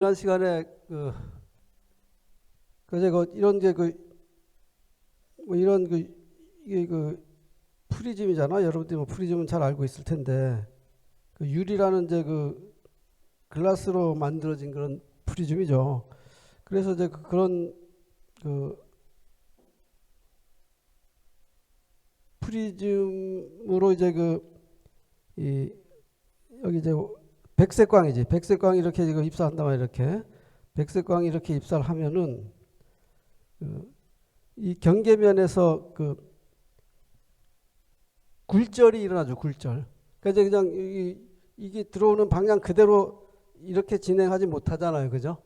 지난 시간에 이런 게 뭐 이런 이게 프리즘이잖아. 여러분들이 뭐 프리즘은 잘 알고 있을 텐데 유리라는 이제 글라스로 만들어진 그런 프리즘이죠. 그래서 이제 그런 프리즘으로 이제 이 여기 이제 백색광이지. 백색광이 이렇게 입사한단 말이야. 이렇게 백색광이 이렇게 입사를 하면은 이 경계면에서 굴절이 일어나죠. 굴절. 그래서 그냥 이게 들어오는 방향 그대로 이렇게 진행하지 못하잖아요. 그죠?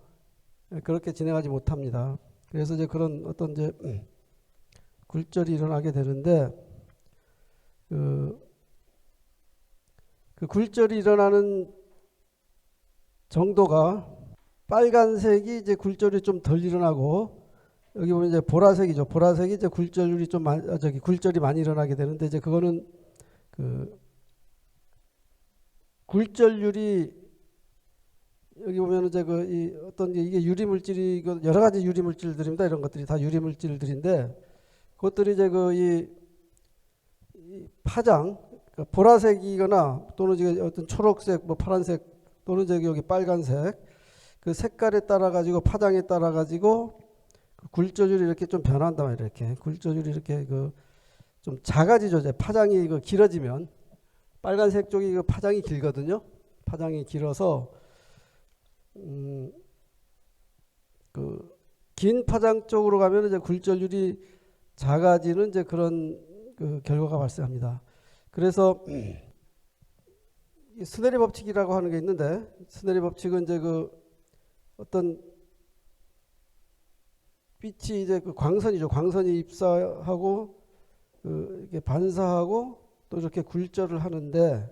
그렇게 진행하지 못합니다. 그래서 이제 그런 어떤 이제 굴절이 일어나게 되는데 그 굴절이 일어나는 정도가 빨간색이 이제 굴절이 좀 덜 일어나고 여기 보면 이제 보라색이죠. 보라색이 이제 굴절률이 좀 굴절이 많이 일어나게 되는데 이제 그거는 굴절률이 여기 보면 이제 이 어떤 게 이게 유리 물질이 여러 가지 유리 물질들입니다. 이런 것들이 다 유리 물질들인데 그것들이 이제 이 파장 그러니까 보라색이거나 또는 이제 어떤 초록색 뭐 파란색 또는 이제 여기 빨간색 그 색깔에 따라 가지고 파장에 따라 가지고 굴절률이 이렇게 좀 변한단 말이에요. 이렇게 굴절률이 이렇게 좀 작아지죠. 이제 파장이 길어지면 빨간색 쪽이 파장이 길거든요. 파장이 길어서 긴 파장 쪽으로 가면 이제 굴절률이 작아지는 이제 그런 결과가 발생합니다. 그래서 스네리 법칙이라고 하는 게 있는데 스네리 법칙은 이제 어떤 빛이 이제 광선이죠. 광선이 입사하고 이렇게 반사하고 또 이렇게 굴절을 하는데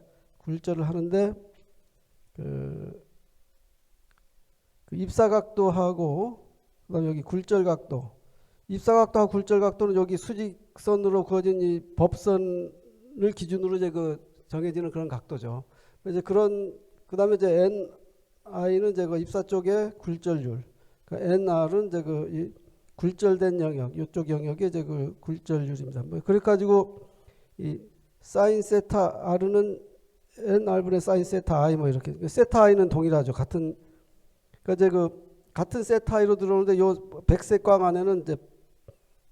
그 입사각도하고 그다음에 여기 굴절각도 입사각도하고 굴절각도는 여기 수직선으로 그어진 이 법선을 기준으로 이제 정해지는 그런 각도죠. 이제 그다음에 이제 NI는 이제 입사 쪽의 굴절률, NR은 이제 이 굴절된 영역, 이쪽 영역의 이제 굴절률입니다. 뭐 그래 가지고 이 사인 세타 R는 NR분의 사인 세타 I 뭐 이렇게 세타 I는 동일하죠. 같은 이제 같은 세타 I로 들어오는데 요 백색광 안에는 이제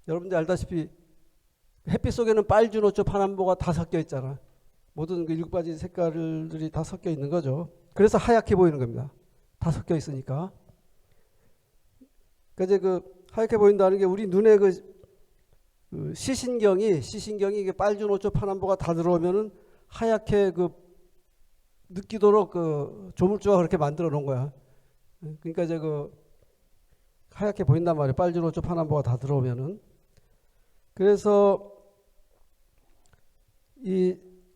여러분들 알다시피 햇빛 속에는 빨주노초 파남보가 다 섞여 있잖아. 모든 일곱 가지 색깔들이 다 섞여 있는 거죠. 그래서 하얗게 보이는 겁니다. 다 섞여 있으니까. 그러니까 이제 하얗게 보인다는 게 우리 눈에 시신경이 이게 빨주노초 파남보가 다 들어오면은 하얗게 느끼도록 조물주가 그렇게 만들어 놓은 거야. 그러니까 이제 하얗게 보인단 말이에요. 빨주노초 파남보가 다 들어오면은. 그래서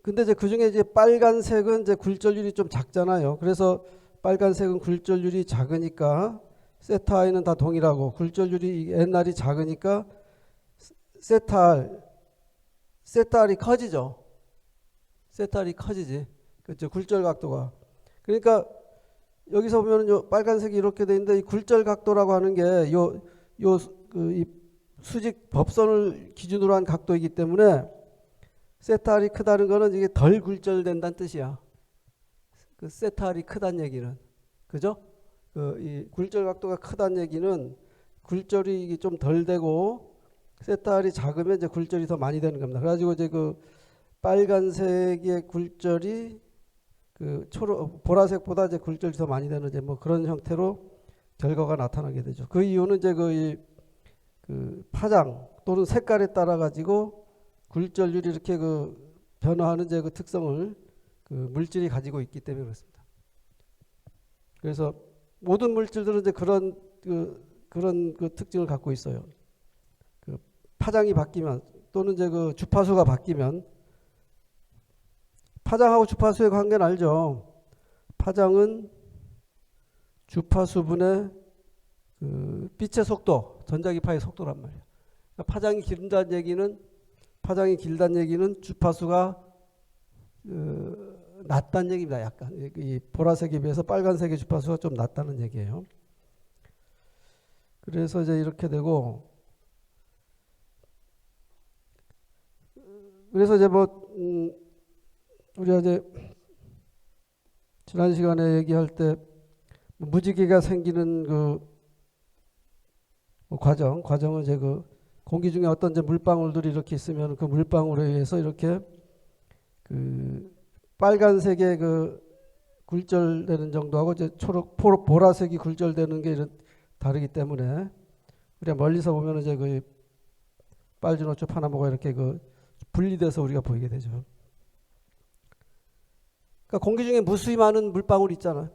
근데 이제 그 중에 이제 빨간색은 이제 굴절률이 좀 작잖아요. 그래서 빨간색은 굴절률이 작으니까 세타 I는 다 동일하고 굴절률이 NR이 작으니까 세타 R이 커지죠. 세타 R이 커지지. 그렇죠. 굴절 각도가. 그러니까 여기서 보면은 요 빨간색이 이렇게 돼 있는데 이 굴절 각도라고 하는 게 이 수직 법선을 기준으로 한 각도이기 때문에 세타 R이 크다는 거는 이게 덜 굴절된다는 뜻이야. 세타 R이 크다는 얘기는. 그죠? 이 굴절 각도가 크다는 얘기는 굴절이 좀 덜 되고 세타 R이 작으면 이제 굴절이 더 많이 되는 겁니다. 그래가지고 이제 빨간색의 굴절이 보라색보다 이제 굴절이 더 많이 되는 이제 뭐 그런 형태로 결과가 나타나게 되죠. 그 이유는 이제 파장 또는 색깔에 따라 가지고 굴절률이 이렇게 변화하는 이제 특성을 물질이 가지고 있기 때문에 그렇습니다. 그래서 모든 물질들은 이제 그런 특징을 갖고 있어요. 파장이 바뀌면 또는 이제 주파수가 바뀌면 파장하고 주파수의 관계는 알죠. 파장은 주파수분의 빛의 속도, 전자기파의 속도란 말이에요. 그러니까 파장이 길다는 얘기는 주파수가 낮다는 얘기입니다. 약간 이 보라색에 비해서 빨간색의 주파수가 좀 낮다는 얘기예요. 그래서 이제 이렇게 되고, 그래서 이제 뭐 우리가 이제 지난 시간에 얘기할 때 무지개가 생기는 그 뭐 과정은 이제 그 공기 중에 어떤 이제 물방울들이 이렇게 있으면 그 물방울에 의해서 이렇게 그 빨간색의 그 굴절되는 정도하고 이제 보라색이 굴절되는 게 이런 다르기 때문에 우리가 멀리서 보면 이제 그 빨주노초 파나모가 이렇게 그 분리돼서 우리가 보이게 되죠. 그러니까 공기 중에 무수히 많은 물방울이 있잖아요.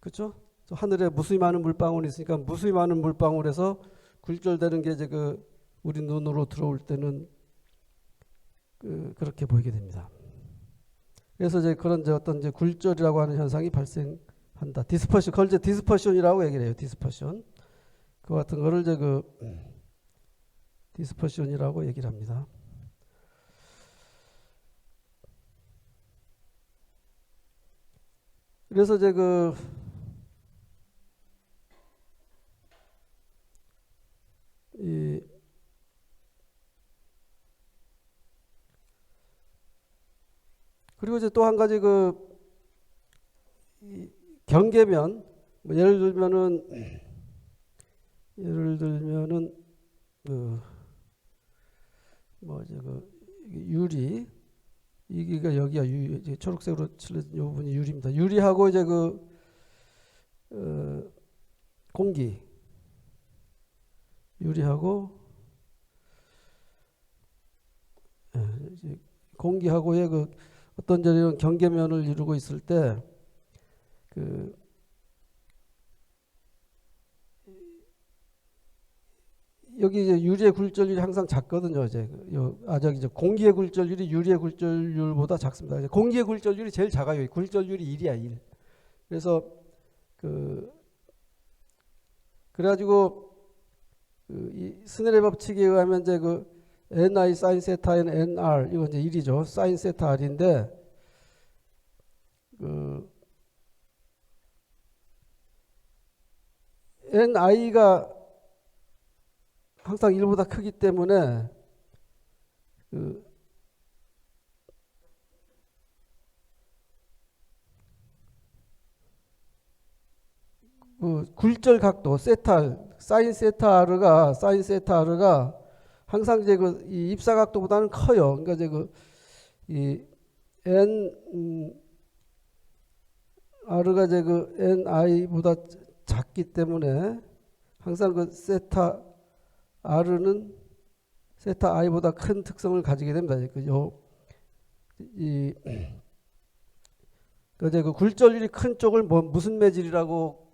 그렇죠? 하늘에 무수히 많은 물방울이 있으니까 무수히 많은 물방울에서 굴절되는 게 이제 그 우리 눈으로 들어올 때는 그렇게 보이게 됩니다. 그래서 이제 그런 이제 어떤 이제 굴절이라고 하는 현상이 발생한다. 디스퍼션, 그걸 이제 디스퍼션이라고 얘기를 해요. 디스퍼션. 그 같은 거를 이제 그 디스퍼션이라고 얘기를 합니다. 그래서 이제 그리고 이제 또 한 가지 경계면, 뭐 예를 들면은 유리, 이게 여기가 초록색으로 칠해진 이 부분이 유리입니다. 유리하고 이제 공기, 유리하고 공기하고의 어떤 이런 경계면을 이루고 있을 때 여기 이제 유리의 굴절률이 항상 작거든요. 저기 이제 공기의 굴절률이 유리의 굴절률보다 작습니다. 공기의 굴절률이 제일 작아요. 굴절률이 1이야, 1. 그래서 그래가지고 이 스넬의 법칙에 의하면 이제 ni sin 세타 n nr 이건 이제 1이죠. sin 세타 r인데 ni가 항상 1보다 크기 때문에 굴절 각도 세타 사인 세타 r가 항상 이제 이 입사 각도보다는 커요. 그러니까 이제 이 n r가 이제 ni보다 작기 때문에 항상 세타 r는 세타 i보다 큰 특성을 가지게 됩니다. 이제 굴절률이 큰 쪽을 무슨 매질이라고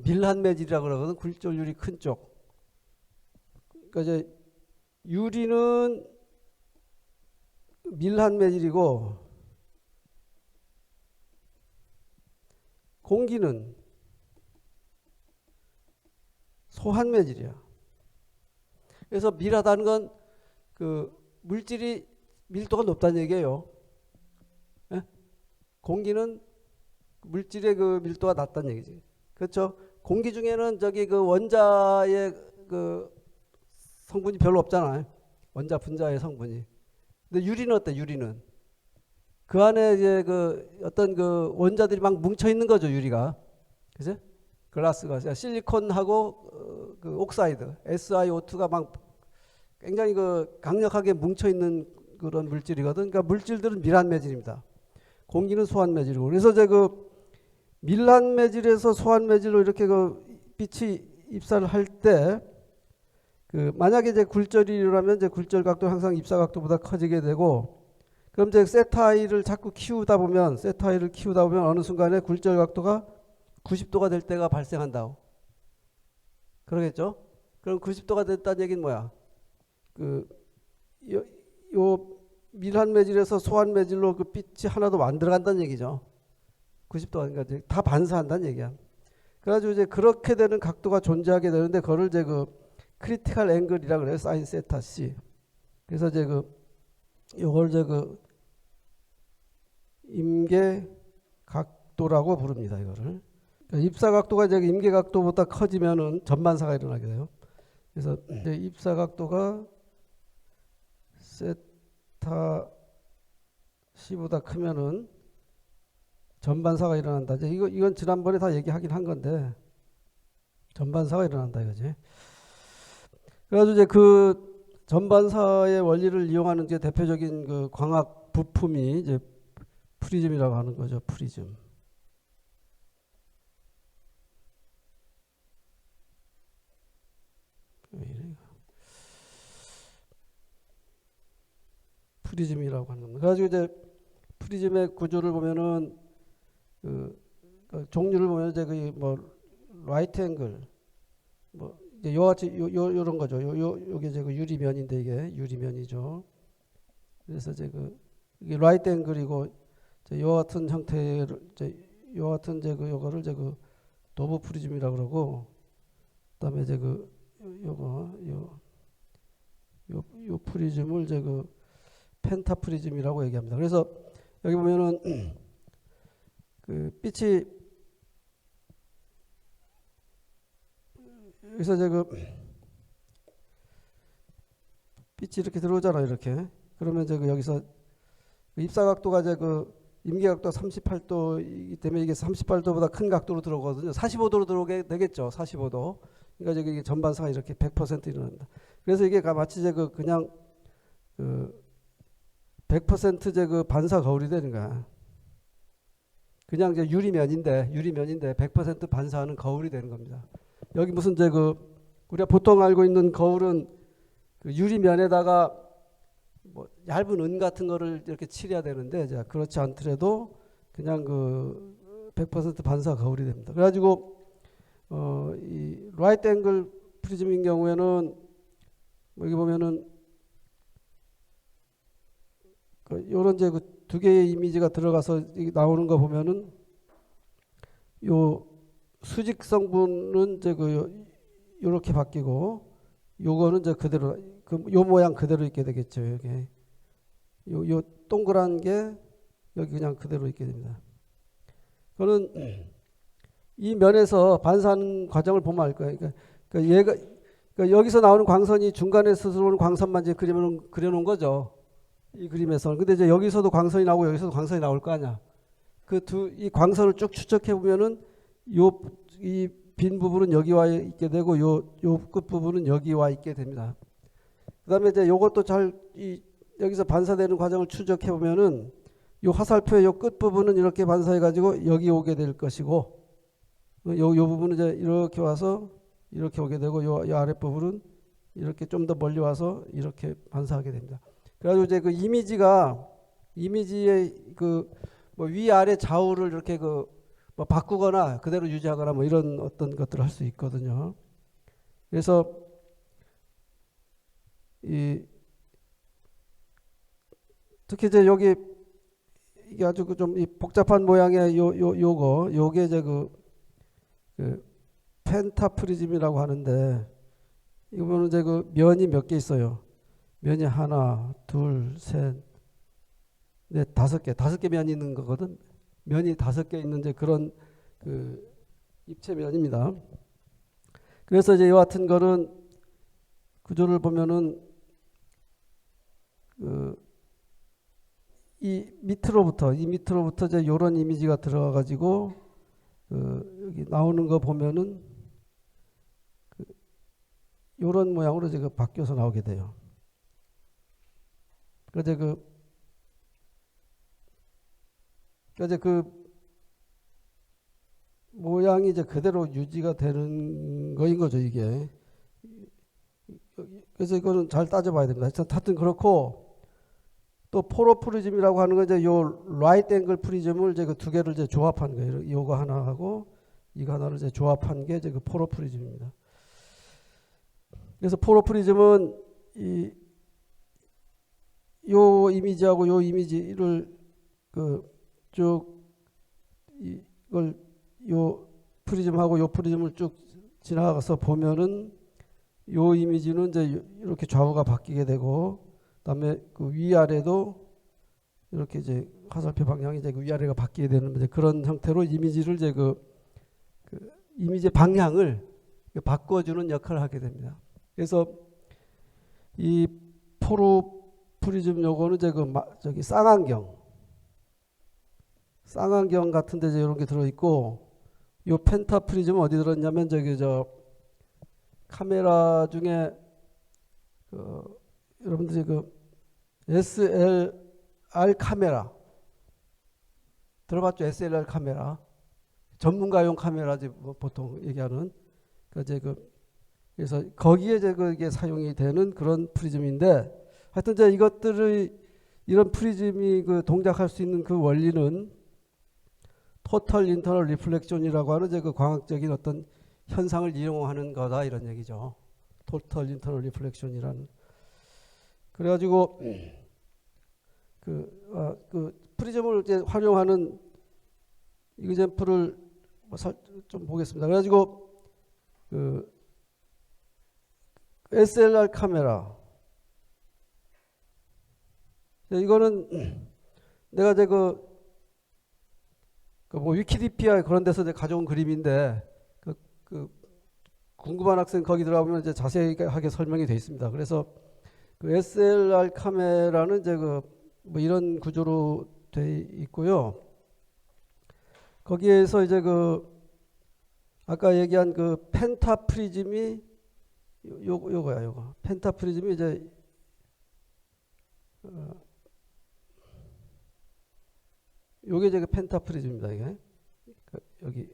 밀한 매질이라고 그러거든. 굴절률이 큰 쪽. 그러니까 이제 유리는 밀한 매질이고 공기는 소한 매질이야. 그래서 밀하다는 건 물질이 밀도가 높다는 얘기예요. 예? 공기는 물질의 밀도가 낮다는 얘기지. 그렇죠? 공기 중에는 원자의 성분이 별로 없잖아요. 원자 분자의 성분이. 근데 유리는 어때? 유리는 그 안에 이제 어떤 원자들이 막 뭉쳐 있는 거죠. 유리가. 그죠? 글라스가 실리콘하고 옥사이드 SiO2가 막 굉장히 강력하게 뭉쳐 있는 그런 물질이거든. 그러니까 물질들은 밀한 매질입니다. 공기는 소한 매질이고. 그래서 이제 밀한 매질에서 소한 매질로 이렇게 빛이 입사를 할 때 만약에 이제 굴절이 일어나면 이제 굴절 각도는 항상 입사 각도보다 커지게 되고, 그럼 이제 세타 i를 자꾸 키우다 보면 어느 순간에 굴절 각도가 90도가 될 때가 발생한다고. 그러겠죠? 그럼 90도가 됐다는 얘기는 뭐야? 요 밀한 매질에서 소한 매질로 빛이 하나도 안 들어간다는 얘기죠. 90도가 그러니까 다 반사한다는 얘기야. 그래가지고 이제 그렇게 되는 각도가 존재하게 되는데 그거를 이제 크리티컬 앵글이라 그래요. 사인 세타 C. 그래서 이제 요걸 이제 임계각도라고 부릅니다. 이거를. 그러니까 입사각도가 이제 임계각도보다 커지면은 전반사가 일어나게 돼요. 그래서 이제 입사각도가 세타 C보다 크면은 전반사가 일어난다. 이제 이건 지난번에 다 얘기하긴 한 건데 전반사가 일어난다 이거지. 그래가지고 이제 그 전반사의 원리를 이용하는 게 대표적인 그 광학 부품이 이제 프리즘이라고 하는 거죠. 프리즘. 프리즘이라고 하는 겁니다. 그래가지고 이제 프리즘의 구조를 보면은 그 종류를 보면 이제 그 뭐 라이트 앵글 뭐 이제 요같이 요런 거죠. 요게 이제 그 유리면인데 이게 유리면이죠. 그래서 이제 그 이게 라이트 앵글이고 이제 요 같은 형태를 이제 요 같은 이제 그 요거를 이제 그 도브 프리즘이라고 그러고 그다음에 이제 그 요거 요 프리즘을 이제 그 펜타 프리즘이라고 얘기합니다. 그래서 여기 보면은 그 빛이 여기서 이제 그 빛이 이렇게 들어오잖아요. 이렇게. 그러면 이제 그 여기서 입사각도가 이제 그 임계각도가 38도이기 때문에 이게 38도보다 큰 각도로 들어오거든요. 45도로 들어오게 되겠죠. 45도. 그러니까 이게 전반사가 이렇게 100% 일어난다. 그래서 이게 마치 이제 그 그냥 그 100% 이제 그 반사 거울이 되는 거야. 그냥 이제 유리면인데 100% 반사하는 거울이 되는 겁니다. 여기 무슨 이제 그 우리가 보통 알고 있는 거울은 그 유리면에다가 뭐 얇은 은 같은 거를 이렇게 칠해야 되는데 이제 그렇지 않더라도 그냥 그 100% 반사 거울이 됩니다. 그래가지고 이 라이트 앵글 프리즘인 경우에는 여기 보면은 그 요런 이제 그 두 개의 이미지가 들어가서 나오는 거 보면은 요 수직 성분은 이제 그 요렇게 바뀌고 요거는 이제 그대로 요 모양 그대로 있게 되겠죠. 여기 요 동그란 게 여기 그냥 그대로 있게 됩니다. 그거는 이 면에서 반사하는 과정을 보면 알 거예요. 그러니까 얘가 그러니까 여기서 나오는 광선이 중간에서 들어오는 광선만 이제 그려놓은 거죠. 이 그림에서. 근데 이제 여기서도 광선이 나오고 여기서도 광선이 나올 거 아니야. 이 광선을 쭉 추적해 보면은 이 빈 부분은 여기 와 있게 되고 요 끝 부분은 여기 와 있게 됩니다. 그다음에 이제 요것도 여기서 반사되는 과정을 추적해 보면은 요 화살표의 요 끝 부분은 이렇게 반사해 가지고 여기 오게 될 것이고 요 부분은 이제 이렇게 와서 이렇게 오게 되고 요 아랫 부분은 이렇게 좀 더 멀리 와서 이렇게 반사하게 됩니다. 그래가지고 이제 그 이미지의 그 뭐 위아래 좌우를 이렇게 그 뭐 바꾸거나 그대로 유지하거나 뭐 이런 어떤 것들을 할 수 있거든요. 그래서 특히 이제 여기 이게 아주 그 좀 복잡한 모양의 요게 이제 그 펜타프리즘이라고 하는데 이거 보면 이제 그 면이 몇 개 있어요. 면이 하나, 둘, 셋, 넷, 다섯 개 면이 있는 거거든. 면이 5개 있는 이제 그런 그 입체면입니다. 그래서 이제 이 같은 거는 구조를 보면은 이 밑으로부터 이제 요런 이미지가 들어가 가지고 여기 나오는 거 보면은 요런 모양으로 이제 바뀌어서 나오게 돼요. 그래서 그 모양이 이제 그대로 유지가 되는 거인 거죠, 이게. 그래서 이거는 잘 따져봐야 됩니다. 하여튼 그렇고 또 포로프리즘이라고 하는 건 이제 요 라이트 앵글 프리즘을 이제 그 두 개를 이제 조합한 거예요. 요거 하나하고 이거 하나를 이제 조합한 게 이제 그 포로프리즘입니다. 그래서 포로프리즘은 요 이미지하고 요 이미지를 이걸 요 프리즘하고 요 프리즘을 쭉 지나가서 보면은 요 이미지는 이제 이렇게 좌우가 바뀌게 되고 그다음에 그 위아래도 이렇게 이제 화살표 방향이 이제 그 위아래가 바뀌게 되는 이제 그런 형태로 이미지를 이제 그 이미지 방향을 바꿔주는 역할을 하게 됩니다. 그래서 이 포로 프리즘 요거는 이제 저기 쌍안경 같은데 이제 이런 게 들어있고, 요 펜타 프리즘은 어디 들었냐면 저기 저 카메라 중에 여러분들이 그 SLR 카메라 들어봤죠? SLR 카메라 전문가용 카메라지 뭐 보통 얘기하는. 그래서 거기에 이제 그게 사용이 되는 그런 프리즘인데, 하여튼 이제 이것들의 이런 프리즘이 그 동작할 수 있는 그 원리는 토탈 인터널 리플렉션이라고 하는 이제 그 광학적인 어떤 현상을 이용하는 거다, 이런 얘기죠. 토탈 인터널 리플렉션이라는. 그래가지고 그 프리즘을 이제 활용하는 이그젬플을 좀 보겠습니다. 그래가지고 그 SLR 카메라, 이거는 내가 이제 뭐 위키디피아 그런 데서 이제 가져온 그림인데, 궁금한 학생 거기 들어가보면 이제 자세하게 설명이 되어 있습니다. 그래서 그 SLR 카메라는 이제 뭐 이런 구조로 되어 있고요. 거기에서 이제 아까 얘기한 그 펜타 프리즘이 요거야, 요거. 펜타 프리즘이 이제 요게 이제 그 펜타 프리즘입니다, 이게. 여기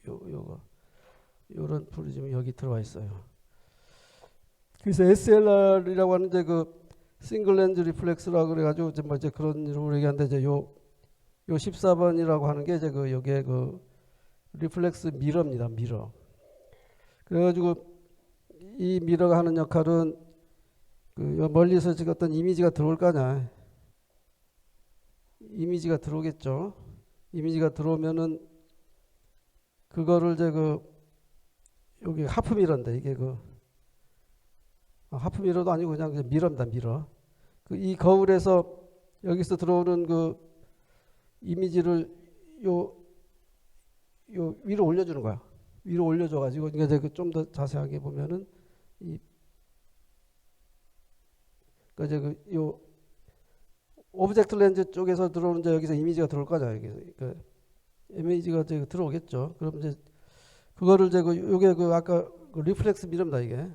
요거 요런 프리즘이 여기 들어와 있어요. 그래서 SLR이라고 하는 이제 그 싱글 렌즈 리플렉스라고 그래가지고 이제 그런 이름으로 얘기하는데, 이제 요 14번이라고 하는 게 이제 여기에 리플렉스 미러입니다, 미러. 그래가지고 이 미러가 하는 역할은 멀리서 지금 어떤 이미지가 들어올 거 아니야. 이미지가 들어오겠죠. 이미지가 들어오면은 그거를 이제 여기 하프 미러인데, 이게 하프 미러도 아니고 그냥 미러입니다, 미러. 이 거울에서 여기서 들어오는 이미지를 요 위로 올려주는 거야. 위로 올려줘가지고 이제 좀 더 자세하게 보면은 이제 요 오브젝트 렌즈 쪽에서 들어오는 이제 여기서 이미지가 들어올 거잖아요. 여기 이미지가 이제 들어오겠죠. 그럼 이제 그거를 이제 요게 아까 리플렉스 미러입니다, 이게.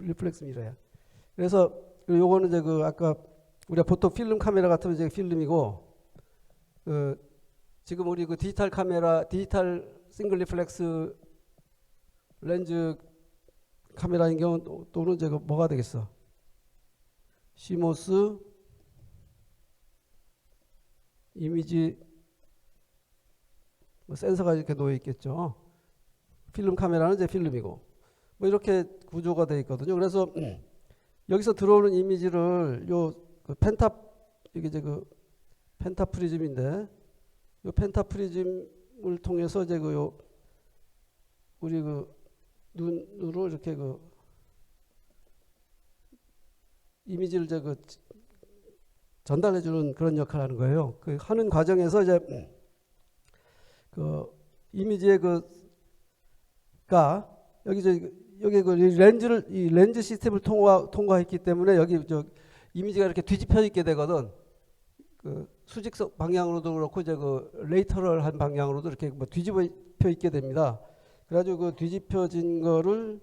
리플렉스 미러야. 그래서 요거는 이제 아까 우리가 보통 필름 카메라 같으면 이제 필름이고, 지금 우리 디지털 카메라, 디지털 싱글 리플렉스 렌즈 카메라인 경우 또는 이제 뭐가 되겠어? 시모스 이미지 센서가 이렇게 놓여 있겠죠. 필름 카메라는 이제 필름이고, 뭐 이렇게 구조가 되어 있거든요. 그래서 여기서 들어오는 이미지를 이게 이제 펜타 프리즘인데, 요 펜타 프리즘을 통해서 이제 우리 눈으로 이렇게 이미지를 이제 전달해주는 그런 역할을 하는 거예요. 하는 과정에서 이제 이미지의 여기 이 렌즈 시스템을 통과했기 때문에 여기 이미지가 이렇게 뒤집혀 있게 되거든. 수직성 방향으로도 그렇고 이제 레이터럴한 방향으로도 이렇게 뭐 뒤집혀 있게 됩니다. 그래가지고 뒤집혀진 거를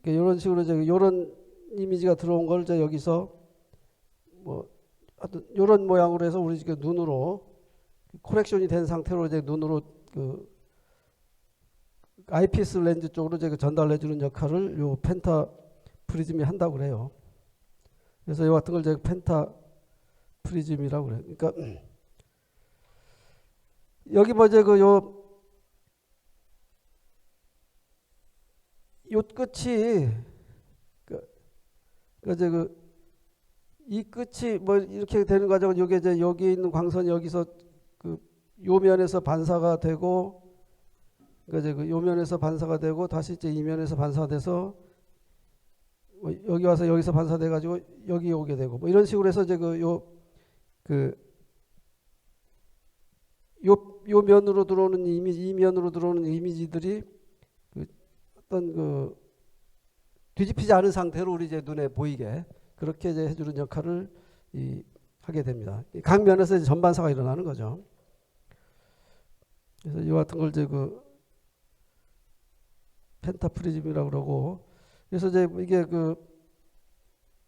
이런 식으로 이제 이런 이미지가 들어온 걸 이제 여기서 뭐 하여튼 이런 모양으로 해서 우리 지금 눈으로 코렉션이 된 상태로 이제 눈으로 아이피스 렌즈 쪽으로 이제 전달해주는 역할을 요 펜타 프리즘이 한다고 그래요. 그래서 이 같은 걸 이제 펜타 프리즘이라고 그래요. 그러니까 여기 뭐 이제 요 끝이 이제 이 끝이 뭐 이렇게 되는 과정은 요게 이제 여기 있는 광선이 여기서 요 면에서 반사가 되고 그러니까 이제 그 요면에서 반사가 되고 다시 이제 이면에서 반사돼서 뭐 여기 와서 여기서 반사돼 가지고 여기 오게 되고 뭐 이런 식으로 해서 이제 요 면으로 들어오는 이미지, 이 면으로 들어오는 이미지들이 그 어떤 그 뒤집히지 않은 상태로 우리 이제 눈에 보이게 그렇게 이제 해주는 역할을 하게 됩니다. 각 면에서 이제 전반사가 일어나는 거죠. 그래서 이와 같은 걸 이제 그 펜타프리즘이라고 그러고, 그래서 이제 이게 그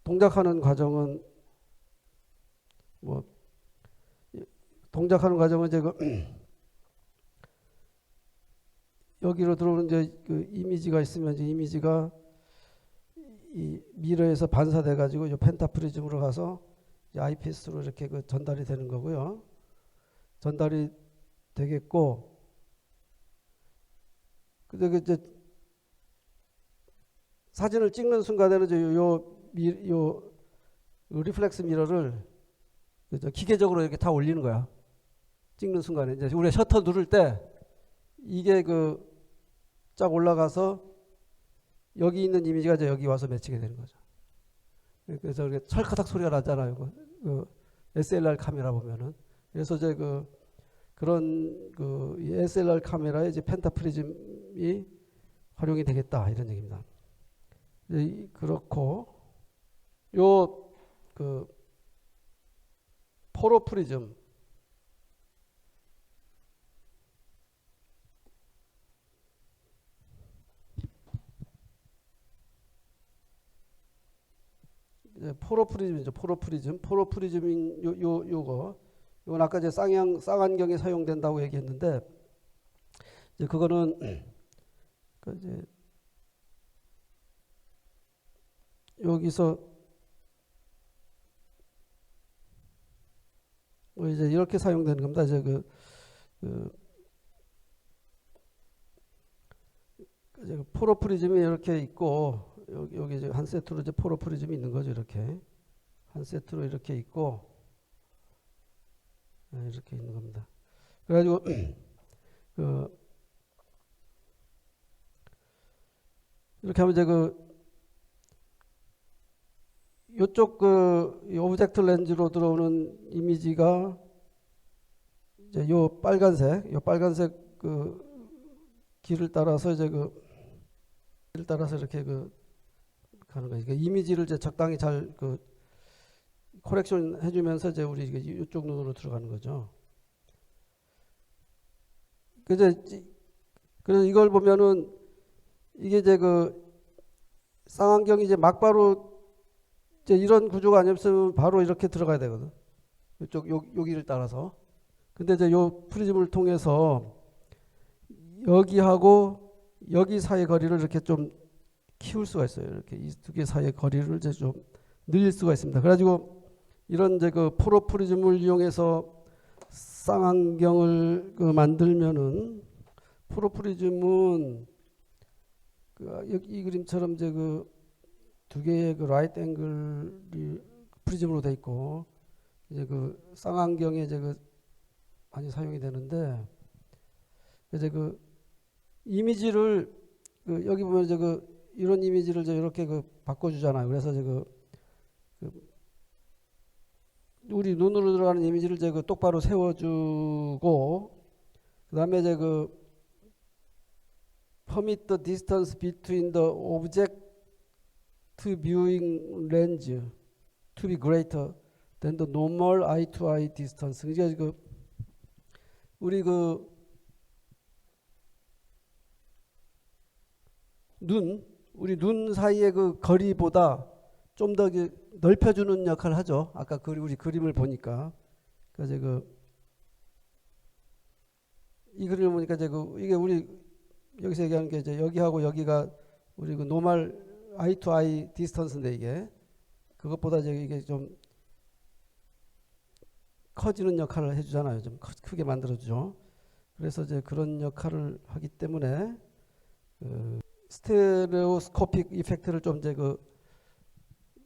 동작하는 과정은 뭐 동작하는 과정은 이제 그 여기로 들어오는 이제 그 이미지가 있으면 이제 이미지가 이 미러에서 반사돼 가지고 이 펜타프리즘으로 가서 아이피스로 이렇게 그 전달이 되는 거고요. 전달이 되겠고, 근데 그 이제 사진을 찍는 순간에는 이제 요 리플렉스 미러를 기계적으로 이렇게 다 올리는 거야. 찍는 순간에 이제 우리가 셔터 누를 때 이게 그 쫙 올라가서 여기 있는 이미지가 이제 여기 와서 맺히게 되는 거죠. 그래서 이렇게 철커덕 소리가 나잖아요. 그 SLR 카메라 보면은. 그래서 이제 그런 그 SLR 카메라에 이제 펜타프리즘이 활용이 되겠다 이런 얘기입니다. 그렇고 요 그 포로프리즘, 포로프리즘이죠. 포로프리즘인 요건 아까 이제 쌍안경에 사용된다고 얘기했는데, 이제 그거는 그 이제 여기서 뭐 이제 이렇게 사용되는 겁니다. 이제 이제 포로프리즘이 이렇게 있고, 여기 이제 한 세트로 이제 포로프리즘이 있는 거죠. 이렇게 한 세트로 이렇게 있고, 이렇게 있는 겁니다. 그래가지고 이렇게 하면 이제 요쪽 오브젝트 렌즈로 들어오는 이미지가 이제 요 빨간색 길을 따라서 이제 길을 따라서 이렇게 가는 거예요. 그러니까 이미지를 이제 적당히 잘 코렉션 해주면서 이제 우리 이쪽 눈으로 들어가는 거죠. 그래서 이걸 보면은 이게 이제 쌍안경이 이제 막바로 이제 이런 구조가 아니었으면 바로 이렇게 들어가야 되거든. 여기를 따라서. 근데 이제 요 프리즘을 통해서 여기하고 여기 사이 거리를 이렇게 좀 키울 수가 있어요. 이렇게 이 두 개 사이의 거리를 이제 좀 늘릴 수가 있습니다. 그래가지고 이런 이제 포로프리즘을 이용해서 쌍안경을 만들면은, 포로프리즘은 여기 이 그림처럼 이제 두 개의 라이트 앵글이 프리즘으로 돼 있고, 이제 쌍안경에 이제 많이 사용이 되는데, 이제 이미지를 여기 보면 이제 이런 이미지를 이제 이렇게 바꿔주잖아요. 그래서 이제 우리 눈으로 들어가는 이미지를 이제 똑바로 세워주고, 그 다음에 이제 permit the distance between the object viewing lens to be greater than the normal eye to eye distance. 그러니까 우리 우리 눈 사이의 거리보다 좀 더 넓혀주는 역할을 하죠. 아까 우리 그림을 보니까. 그래서 이 그림을 보니까 이제 이게 우리 여기서 얘기하는 게 이제 여기하고 여기가 우리 노멀 아이 투 아이 디스턴스인데, 이게 그것보다 이게 좀 커지는 역할을 해주잖아요. 좀 크게 만들어주죠. 그래서 이제 그런 역할을 하기 때문에 스테레오스코픽 이펙트를 좀 이제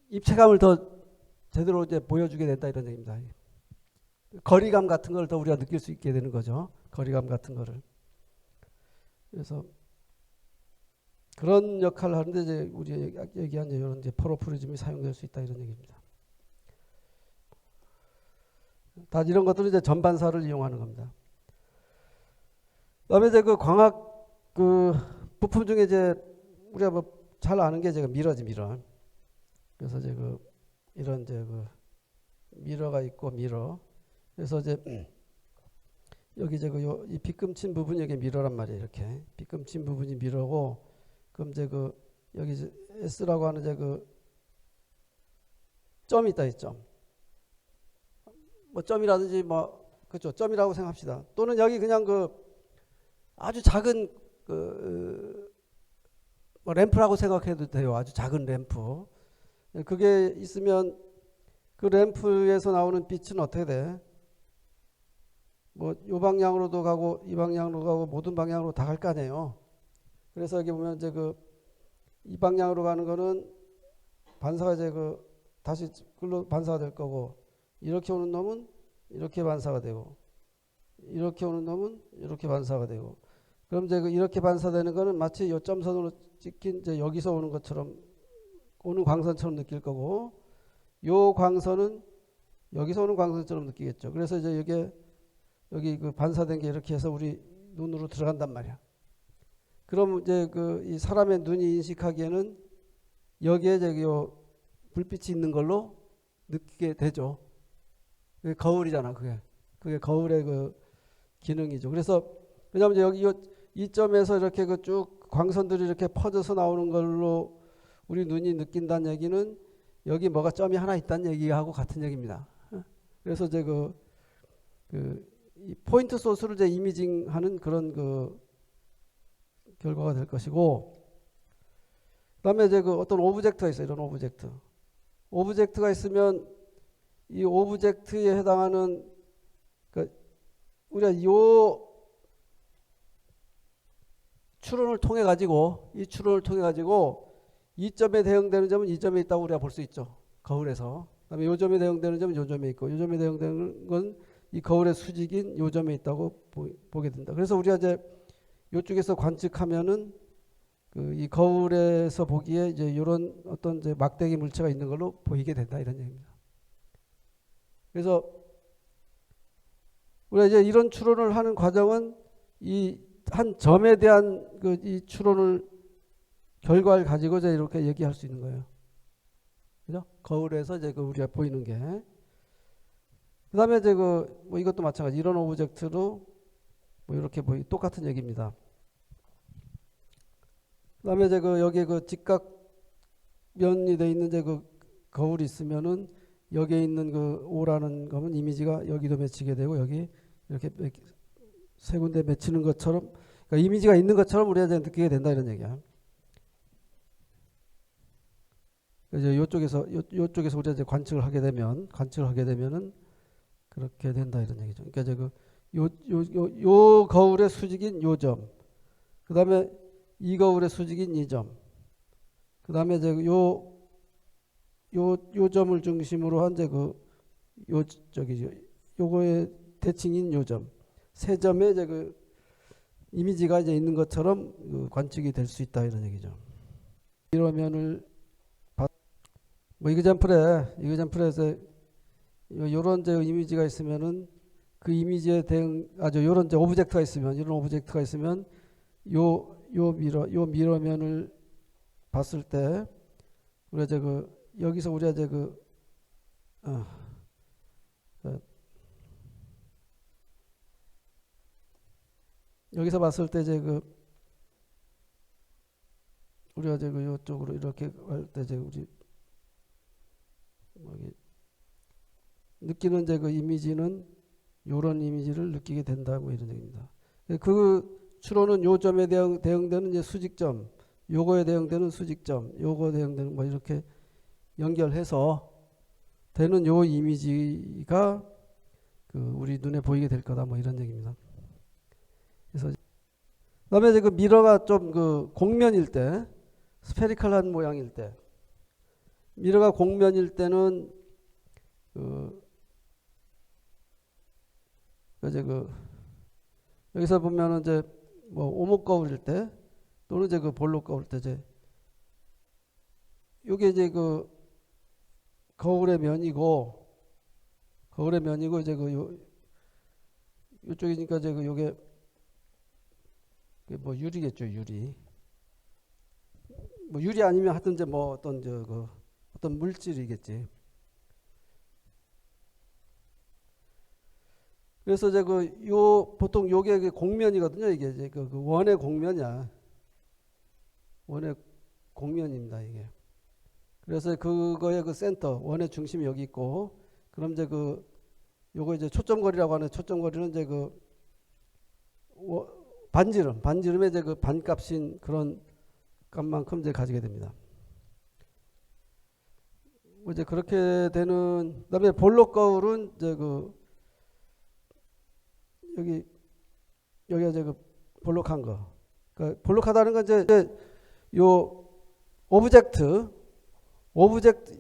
입체감을 더 제대로 이제 보여주게 된다 이런 얘기입니다. 거리감 같은 걸 더 우리가 느낄 수 있게 되는 거죠. 거리감 같은 거를. 그래서 그런 역할을 하는데 이제 우리가 얘기한 이런 이제 포로프리즘이 사용될 수 있다 이런 얘기입니다. 다 이런 것들은 이제 전반사를 이용하는 겁니다. 그다음에 이제 그 광학 그 부품 중에 이제 우리가 뭐 잘 아는 게 이제 미러지 미러. 그래서 이제 그 이런 이제 그 미러가 있고 미러. 그래서 이제 여기 이제 그 이 빗금친 부분이 여기 미러란 말이에요. 이렇게 빗금친 부분이 미러고, 그럼 이제 그 여기 이제 S라고 하는 이제 그 점이 있다 이 점. 뭐 점이라든지 뭐 그렇죠. 점이라고 생각합시다. 또는 여기 그냥 그 아주 작은 그 뭐 램프라고 생각해도 돼요. 아주 작은 램프. 그게 있으면 그 램프에서 나오는 빛은 어떻게 돼? 뭐 이 방향으로도 가고 이 방향으로 가고 모든 방향으로 다 갈 거 아니에요. 그래서 여기 보면 이제 그 이 방향으로 가는 거는 반사가 이제 그 다시 글로 반사가 될 거고, 이렇게 오는 놈은 이렇게 반사가 되고, 이렇게 오는 놈은 이렇게 반사가 되고, 그럼 이제 그 이렇게 반사되는 거는 마치 요 점선으로 찍힌 이제 여기서 오는 것처럼 오는 광선처럼 느낄 거고, 요 광선은 여기서 오는 광선처럼 느끼겠죠. 그래서 이제 이게 여기 그 반사된 게 이렇게 해서 우리 눈으로 들어간단 말이야. 그럼 이제 그 이 사람의 눈이 인식하기에는 여기에 저기 요 불빛이 있는 걸로 느끼게 되죠. 그게 거울이잖아, 그게. 그게 거울의 그 기능이죠. 그래서 왜냐하면 여기 이 점에서 이렇게 그 쭉 광선들이 이렇게 퍼져서 나오는 걸로 우리 눈이 느낀다는 얘기는 여기 뭐가 점이 하나 있다는 얘기하고 같은 얘기입니다. 그래서 이제 이 포인트 소스를 이제 이미징하는 그런 그 결과가 될 것이고, 그다음에 이제 그 어떤 오브젝트가 있어요. 이런 오브젝트. 오브젝트가 있으면 이 오브젝트에 해당하는 그러니까 우리가 요 추론을 통해 가지고 이 추론을 통해 가지고 이 점에 대응되는 점은 이 점에 있다고 우리가 볼 수 있죠. 거울에서. 그다음에 요 점에 대응되는 점은 요 점에 있고, 요 점에 대응되는 건 이 거울의 수직인 요 점에 있다고 보게 된다. 그래서 우리가 이제 요쪽에서 관측하면은 그 이 거울에서 보기에 이제 이런 어떤 이제 막대기 물체가 있는 걸로 보이게 된다 이런 얘기입니다. 그래서 우리가 이제 이런 추론을 하는 과정은 이 한 점에 대한 그 이 추론을 결과를 가지고 이제 이렇게 얘기할 수 있는 거예요. 그죠? 거울에서 이제 그 우리가 보이는 게. 그다음에 이제 그 뭐 이것도 마찬가지. 이런 오브젝트로 뭐 이렇게 똑같은 얘기입니다. 그다음에 이제 그 여기에 그 직각면이 돼 있는 이제 그 거울이 있으면은 여기에 있는 그 O라는 거는 이미지가 여기도 맺히게 되고 여기 이렇게 세 군데 맺히는 것처럼, 그러니까 이미지가 있는 것처럼 우리가 이제 느끼게 된다 이런 얘기야. 이제 요쪽에서 우리가 이제 관측을 하게 되면은 그렇게 된다 이런 얘기죠. 그러니까 이제 요 거울의 수직인 요 점, 그 다음에 이 거울의 수직인 이 점, 그 다음에 이제 요 점을 중심으로 한 이제 요거의 대칭인 요 점, 세 점에 이제 그 이미지가 이제 있는 것처럼 그 관측이 될 수 있다 이런 얘기죠. 이러면을 뭐 이그젠플에서 요런 이제 이미지가 있으면은 그 이미지에 대응 요런 이제 오브젝트가 있으면, 이런 오브젝트가 있으면 요 미러면을 봤을 때 우리가 이제 여기서 우리가 이제 여기서 봤을 때 이제 우리가 이제 요쪽으로 이렇게 할 때 이제 우리 느끼는 이제 그 이미지는 요런 이미지를 느끼게 된다 뭐 이런 얘기입니다. 그 추론은 요 점에 대응되는 이제 수직점, 요거에 대응되는 수직점, 요거에 대응되는 뭐 이렇게 연결해서 되는 요 이미지가 그 우리 눈에 보이게 될 거다 뭐 이런 얘기입니다. 그래서 그다음에 이제 그 미러가 좀 그 공면일 때, 스페리컬한 모양일 때, 미러가 공면일 때는 이제 여기서 보면은 이제 뭐 오목 거울일 때 또는 이제 그 볼록 거울 때 이제 요게 이제 그 거울의 면이고 이제 그 요쪽이니까 이제 그 요게 뭐 유리겠죠, 유리. 뭐 유리 아니면 하여튼 이제 뭐 어떤 어떤 물질이겠지. 그래서 이제 보통 요게 그 공면이거든요. 이게 이제 그 원의 공면이야. 원의 공면입니다, 이게. 그래서 그거의 그 센터, 원의 중심이 여기 있고, 그럼 이제 요거 이제 초점거리라고 하는 초점거리는 이제 반지름의 이제 그 반값인 그런 값만큼 이제 가지게 됩니다. 이제 그렇게 되는, 그다음에 볼록 거울은 이제 여기가 이제 볼록한 거. 그러니까 볼록하다는 건 이제 요 오브젝트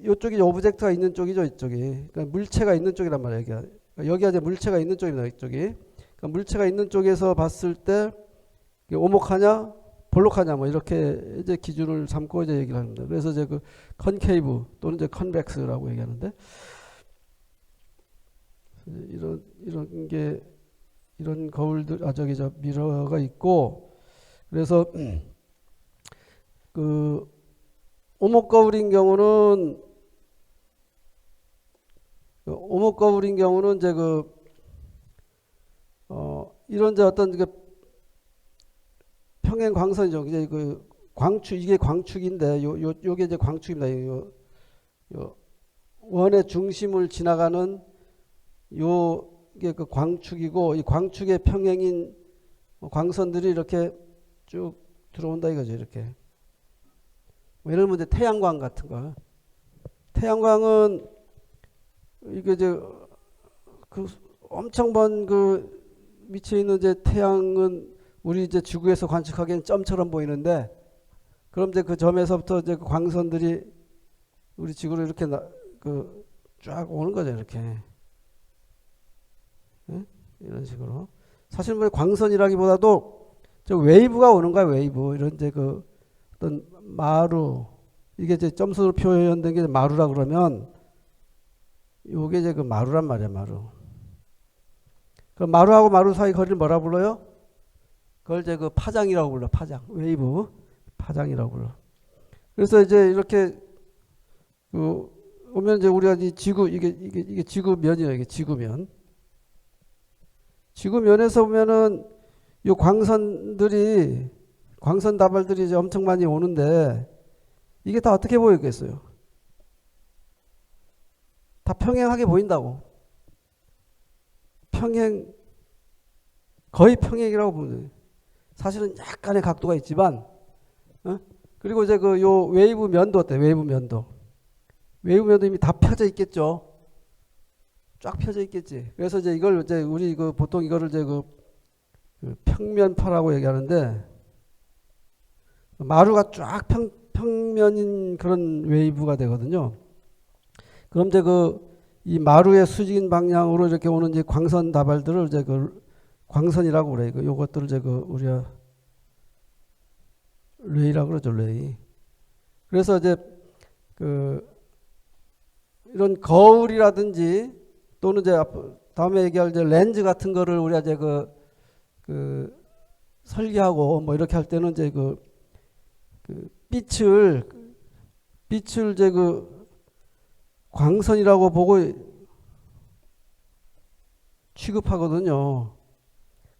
요쪽이 오브젝트가 있는 쪽이죠, 이쪽이. 그러니까 물체가 있는 쪽이란 말이에요. 여기가 이제 물체가 있는 쪽입니다, 이쪽이. 그러니까 물체가 있는 쪽에서 봤을 때 오목하냐, 볼록하냐, 뭐 이렇게 이제 기준을 삼고 이제 얘기를 합니다. 그래서 이제 컨케이브 또는 이제 컨벡스라고 얘기하는데, 이런 거울들, 저 미러가 있고, 그래서 오목 거울인 경우는 이제 이런 이제 어떤 평행 광선이죠. 이제 이게 광축인데 요게 이제 광축입니다. 요 원의 중심을 지나가는 요게 광축이고, 이 광축의 평행인 광선들이 이렇게 쭉 들어온다 이거죠. 이렇게. 예를 들면 이제 태양광 같은 거. 태양광은 이게 이제 엄청 먼 위치에 있는 이제 태양은 우리 이제 지구에서 관측하기엔 점처럼 보이는데, 그럼 이제 그 점에서부터 이제 광선들이 우리 지구로 이렇게 쫙 오는 거죠, 이렇게. 네? 이런 식으로. 사실 뭐 광선이라기보다도 저 웨이브가 오는 거야, 웨이브. 이런 이제 어떤 마루, 이게 이제 점수로 표현된 게 마루라 그러면, 요게 이제 마루란 말이야, 마루. 그 마루하고 마루 사이 거리를 뭐라 불러요? 그걸 이제 파장이라고 불러, 파장. 웨이브, 파장이라고 불러. 그래서 이제 이렇게 오면 이제 우리가 이 지구, 이게 지구면이에요, 이게 지구면. 지구면에서 보면은 이 광선 다발들이 이제 엄청 많이 오는데, 이게 다 어떻게 보이겠어요? 다 평행하게 보인다고. 거의 평행이라고 보면 돼요. 사실은 약간의 각도가 있지만, 그리고 이제 요 웨이브 면도 어때? 웨이브 면도 이미 다 펴져 있겠죠. 쫙 펴져 있겠지. 그래서 이제 이걸 이제 우리 보통 이거를 이제 평면파라고 얘기하는데, 마루가 쫙 평면인 그런 웨이브가 되거든요. 그럼 이제 이 마루의 수직인 방향으로 이렇게 오는 이제 광선 다발들을 이제 광선이라고 그래요. 요것들을 이제 우리가 레이라고 그러죠, 레이. 그래서 이제 이런 거울이라든지 또는 이제 다음에 얘기할 이제 렌즈 같은 거를 우리가 이제 설계하고 뭐 이렇게 할 때는 이제 빛을 이제 광선이라고 보고 취급하거든요.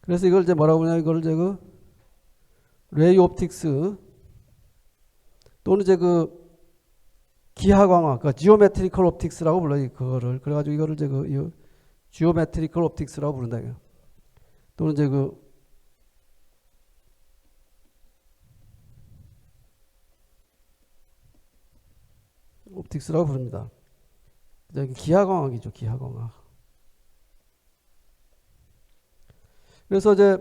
그래서 이걸 이제 뭐라고 하냐, 이걸 이제 레이 옵틱스 또는 이제 기하광학, 지오메트리컬 옵틱스라고 불러요, 그거를. 그래가지고 이거를 이제 지오메트리컬 옵틱스라고 부른다. 또는 이제 옵틱스라고 부릅니다. 기하광학이죠, 기하광학. 그래서 이제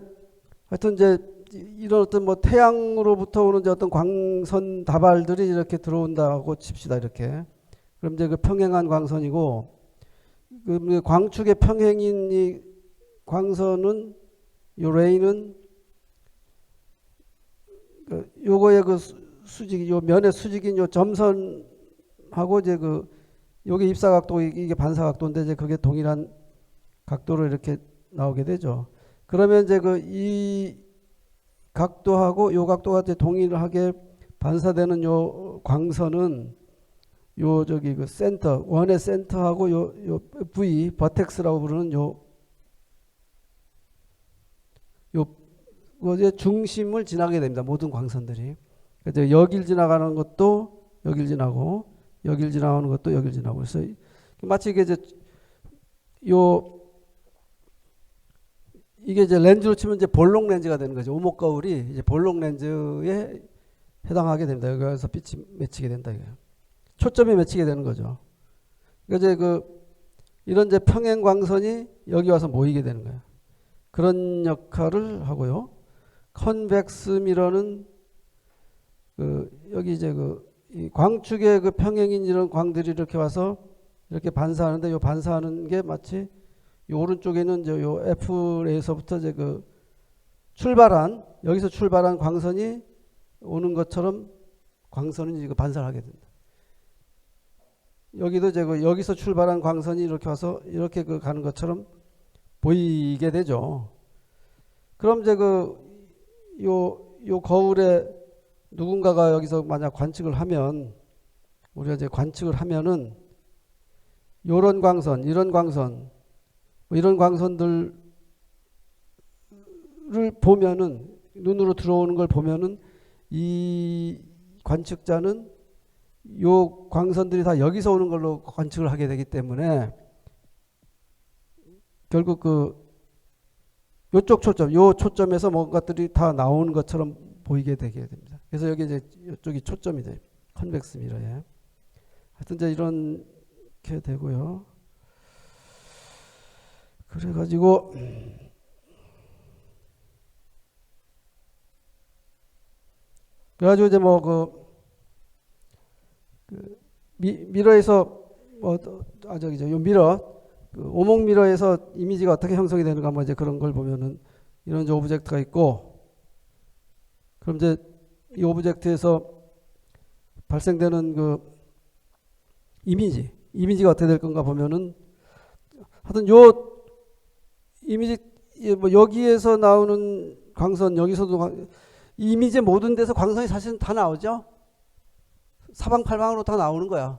하여튼 이제 이런 어떤 뭐 태양으로부터 오는 이제 어떤 광선 다발들이 이렇게 들어온다고 칩시다, 이렇게. 그럼 이제 평행한 광선이고, 광축의 평행인 이 광선은, 요 레이는 요거의 그 수직, 요 면의 수직인 요 점선하고 이제 그 요게 입사각도, 이게 반사각도인데 이제 그게 동일한 각도로 이렇게 나오게 되죠. 그러면 이제 그 이 각도하고 요 각도가 이제 동일하게 반사되는 요 광선은 요 저기 그 센터, 원의 센터하고 요 V, 버텍스라고 부르는 요거의 중심을 지나게 됩니다. 모든 광선들이. 그래서 여길 지나가는 것도 여길 지나고, 여길 지나가는 것도 여길 지나고. 그래서 마치 이게 이제 이게 이제 렌즈로 치면 이제 볼록 렌즈가 되는 거죠. 오목 거울이 이제 볼록 렌즈에 해당하게 됩니다. 여기서 빛이 맺히게 된다 이거예요. 초점이 맺히게 되는 거죠. 그러니까 이제 이런 이제 평행 광선이 여기 와서 모이게 되는 거예요. 그런 역할을 하고요. 컨벡스 미러는 여기 이제 이 광축의 그 평행인 이런 광들이 이렇게 와서 이렇게 반사하는데, 요 반사하는 게 마치 이 오른쪽에는 이제 요 F에서부터 이제 여기서 출발한 광선이 오는 것처럼 광선은 이제 반사를 하게 된다. 여기도 이제 여기서 출발한 광선이 이렇게 와서 이렇게 가는 것처럼 보이게 되죠. 그럼 이제 요 거울에 누군가가 여기서 만약 관측을 하면, 우리가 이제 관측을 하면은 요런 광선, 이런 광선, 이런 광선들을 보면은, 눈으로 들어오는 걸 보면은 이 관측자는 요 광선들이 다 여기서 오는 걸로 관측을 하게 되기 때문에 결국 요쪽 초점, 요 초점에서 뭔가들이 다 나오는 것처럼 보이게 되게 됩니다. 그래서 여기 이제 이쪽이 초점이 돼요. 컨벡스 미러에. 하여튼 이제 이렇게 되고요. 그래가지고 이제 미러에서 요 미러, 오목 미러에서 이미지가 어떻게 형성이 되는가, 이제 그런 걸 보면은 이런 이제 오브젝트가 있고, 그럼 이제 이 오브젝트에서 발생되는 이미지가 어떻게 될 건가 보면은, 하여튼 요 이미지, 여기에서 나오는 광선, 여기서도 이미지 모든 데서 광선이 사실은 다 나오죠. 사방팔방으로 다 나오는 거야.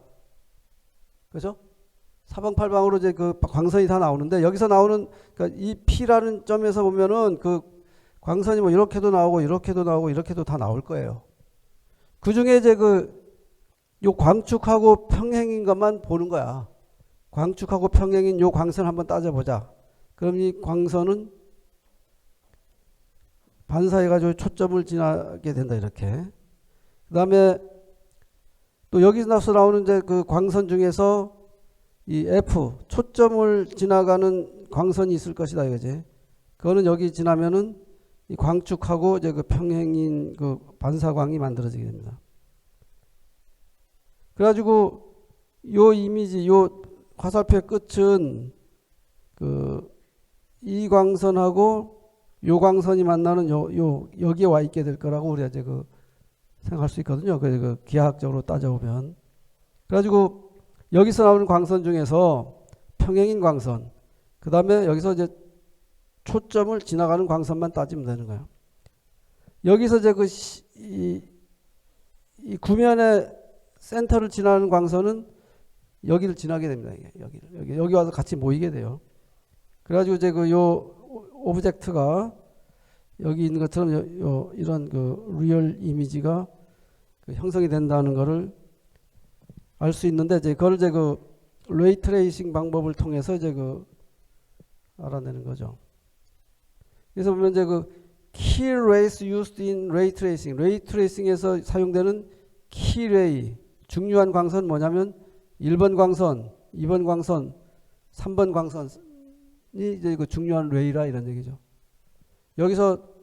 그죠? 사방팔방으로 이제 광선이 다 나오는데, 여기서 나오는, 그러니까 이 P라는 점에서 보면은 광선이 이렇게도 나오고, 이렇게도 나오고, 이렇게도 다 나올 거예요. 그 중에 이제 요 광축하고 평행인 것만 보는 거야. 광축하고 평행인 요 광선을 한번 따져보자. 그럼 이 광선은 반사해가지고 초점을 지나게 된다, 이렇게. 그 다음에 또 여기서 나오는 이제 광선 중에서 이 F, 초점을 지나가는 광선이 있을 것이다, 이거지. 그거는 여기 지나면은 이 광축하고 이제 평행인 반사광이 만들어지게 됩니다. 그래가지고 요 이미지, 요 화살표의 끝은 이 광선하고 요 광선이 만나는 여기에 와 있게 될 거라고 우리가 이제 생각할 수 있거든요. 기하학적으로 따져보면. 그래가지고 여기서 나오는 광선 중에서 평행인 광선, 그 다음에 여기서 이제 초점을 지나가는 광선만 따지면 되는 거예요. 여기서 이제 이 구면의 센터를 지나는 광선은 여기를 지나게 됩니다. 여기 와서 같이 모이게 돼요. 그래가지고 이제 요 오브젝트가 여기 있는 것처럼 이런 리얼 이미지가 형성이 된다는 것을 알 수 있는데, 이제 그걸 이제 레이 트레이싱 방법을 통해서 이제 알아내는 거죠. 그래서 보면 이제 key rays used in ray tracing, 레이 트레이싱에서 사용되는 key ray, 중요한 광선 뭐냐면 1번 광선, 2번 광선, 3번 광선이 이제 중요한 레이라, 이런 얘기죠. 여기서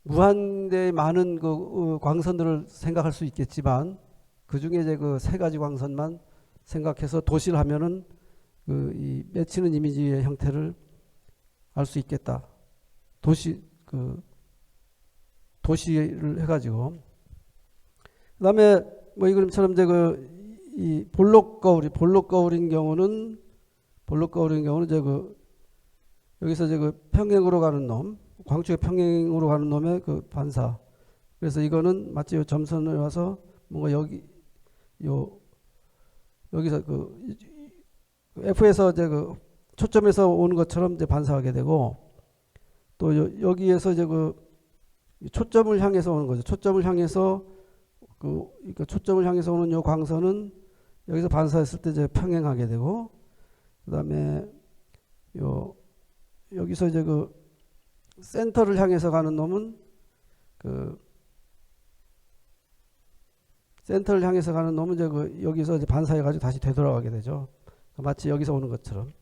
무한대의 많은 광선들을 생각할 수 있겠지만, 그 중에 이제 세 가지 광선만 생각해서 도시를 하면은 이 맺히는 이미지의 형태를 알 수 있겠다. 도시 도시를 해가지고. 그다음에 뭐 이 그림처럼 이제 이 볼록 거울인 경우는 이제 여기서 이제 평행으로 가는 놈, 광축의 평행으로 가는 놈의 그 반사. 그래서 이거는 마치 요 점선에 와서 뭔가 여기서 F에서 이제 초점에서 오는 것처럼 이제 반사하게 되고, 또 여기에서 이제 초점을 향해서 오는 거죠. 초점을 향해서 그러니까 초점을 향해서 오는 요 광선은 여기서 반사했을 때 이제 평행하게 되고, 그다음에 여기서 이제 센터를 향해서 가는 놈은 센터를 향해서 가는 놈은 이제 여기서 이제 반사해가지고 다시 되돌아가게 되죠. 마치 여기서 오는 것처럼.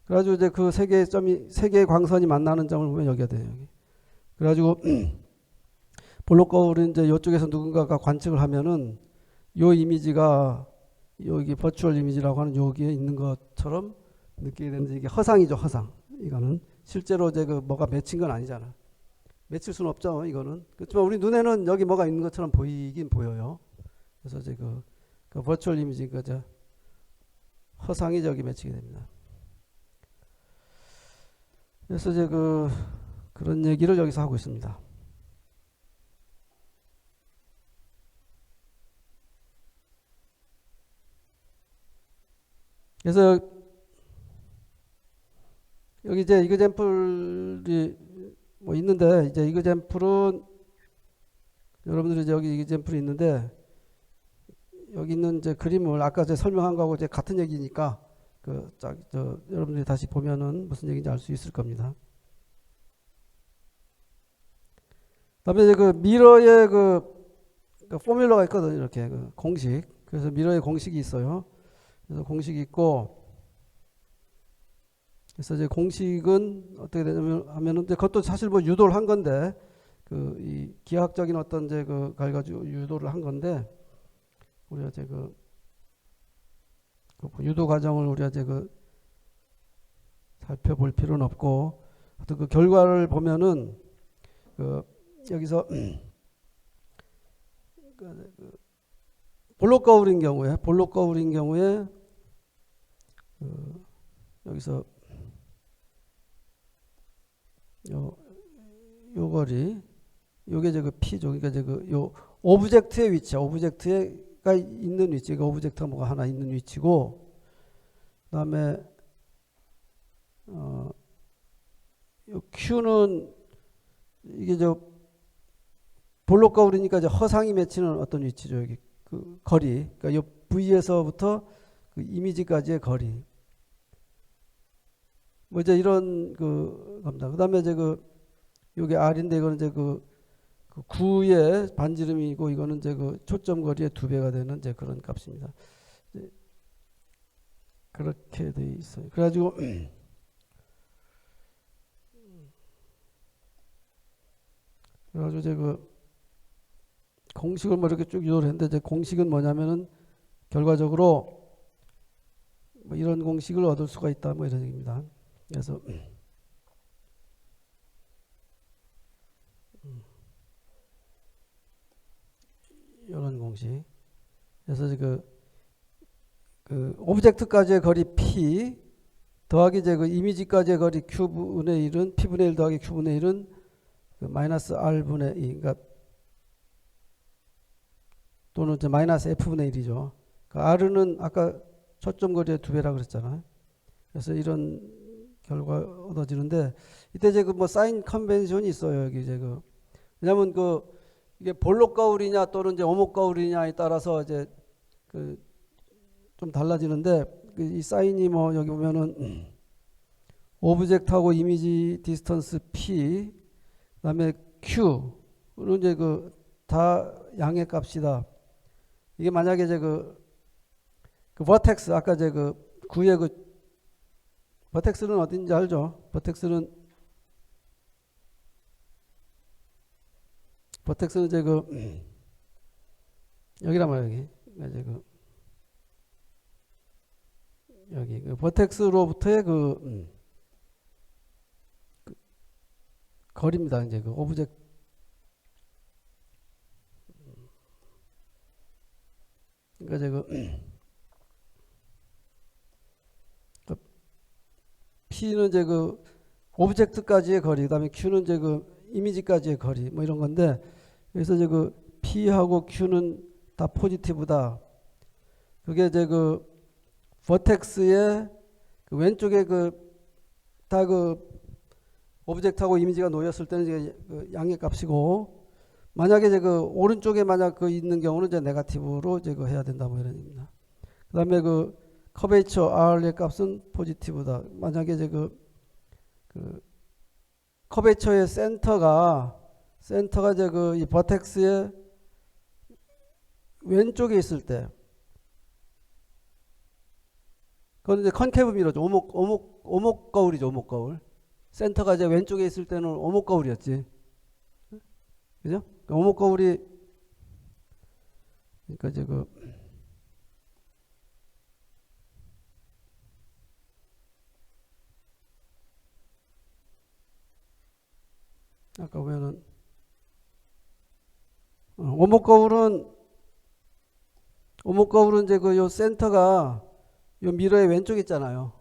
그래가지고 이제 그 세 개의 광선이 만나는 점을 보면 여기가 돼요. 여기. 그래가지고 볼록 거울은 이제 이쪽에서 누군가가 관측을 하면은 요 이미지가 여기 버추얼 이미지라고 하는 여기에 있는 것처럼 느끼게 되는데, 이게 허상이죠, 허상. 이거는 실제로 이제 뭐가 맺힌 건 아니잖아. 맺힐 수는 없죠, 이거는. 그렇지만 우리 눈에는 여기 뭐가 있는 것처럼 보이긴 보여요. 그래서 이제 그 버추얼 이미지, 허상이 저기 맺히게 됩니다. 그래서 이제 그런 얘기를 여기서 하고 있습니다. 그래서 여기 이제 이그젠플이 뭐 있는데, 이제 이그젠플은 여러분들이 이제 여기 이그젠플이 있는데, 여기 있는 이제 그림을 아까 제가 설명한 거하고 이제 같은 얘기니까 여러분들이 다시 보면은 무슨 얘기인지 알 수 있을 겁니다. 그다음에 이제 미러의 포뮬러가 있거든요. 이렇게 공식. 그래서 미러의 공식이 있어요. 그래서 공식이 있고, 그래서 이제 공식은 어떻게 되냐면 하면은 그것도 사실 뭐 유도를 한 건데, 이 기하학적인 어떤 이제 가지고 유도를 한 건데, 우리가 이제 유도 과정을 우리가 이제 살펴볼 필요는 없고, 하여튼 그 결과를 보면은 여기서 볼록 거울인 경우에 여기서 요 거리, 요게 이제 P죠. 그러니까 이제 요 오브젝트의 위치, 오브젝트가 있는 위치, 오브젝트가 뭐가 하나 있는 위치고, 그다음에 요 Q는 이게 볼록 거울이니까 이제 허상이 맺히는 어떤 위치죠. 여기 거리, 그러니까 요 V에서부터 이미지까지의 거리. 뭐 이제 이런 겁니다. 그다음에 이제 요게 R인데, 이거는 이제 9의 반지름이고, 이거는 이제 초점 거리의 2배가 되는 이제 그런 값입니다. 이제 그렇게 돼 있어요. 그래가지고 이제 공식을 뭐 이렇게 쭉 유도를 했는데, 이제 공식은 뭐냐면은 결과적으로 뭐 이런 공식을 얻을 수가 있다, 뭐 이런 얘기입니다. 그래서 이런 공식. 그래서 오브젝트까지의 거리 P 더하기 이제 이미지까지의 거리 Q분의 1은 P분의 1 더하기 Q분의 1은 마이너스 R분의 2, 그러니까 또는 이제 마이너스 F분의 1이죠. R은 아까 초점 거리의 2배라고 그랬잖아요. 그래서 이런 결과 얻어지는데, 이때 이제 뭐 사인 컨벤션이 있어요. 여기 이제 왜냐면 이게 볼록 거울이냐 또는 이제 오목 거울이냐에 따라서 이제 좀 달라지는데, 이 사인이 뭐 여기 보면은 오브젝트하고 이미지 디스턴스 P, 그다음에 Q는 이제 다 양의 값이다. 이게 만약에 이제 버텍스, 아까 이제 9의 버텍스는 어딘지 알죠? 버텍스는 이제 여기란 말이에요. 여기 이제 여기 버텍스로부터의 거리입니다. 이제 오브젝트 그러니까 제가 P는 이제 그 오브젝트까지의 거리, 그다음에 Q는 이제 그 이미지까지의 거리, 뭐 이런 건데, 그래서 이제 그 P하고 Q는 다 포지티브다. 그게 이제 그 버텍스의 그 왼쪽에 그 다 그 오브젝트하고 이미지가 놓였을 때는 이제 그 양의 값이고, 만약에 이제 그 오른쪽에 만약 그 있는 경우는 이제 네거티브로 이제 그 해야 된다 뭐 이런 얘기입니다. 그다음에 그 커베이처 R의 값은 포지티브다. 만약에 이제 그 커베이처의 센터가 이제 그 이 버텍스의 왼쪽에 있을 때, 그건 이제 컨케이브 미러죠. 오목 거울이죠. 오목 거울. 센터가 이제 왼쪽에 있을 때는 오목 거울이었지. 그죠? 오목 거울이, 그러니까 이제 그 아까 보면은 오목 거울은 이제 그 요 센터가 요 미러의 왼쪽에 있잖아요.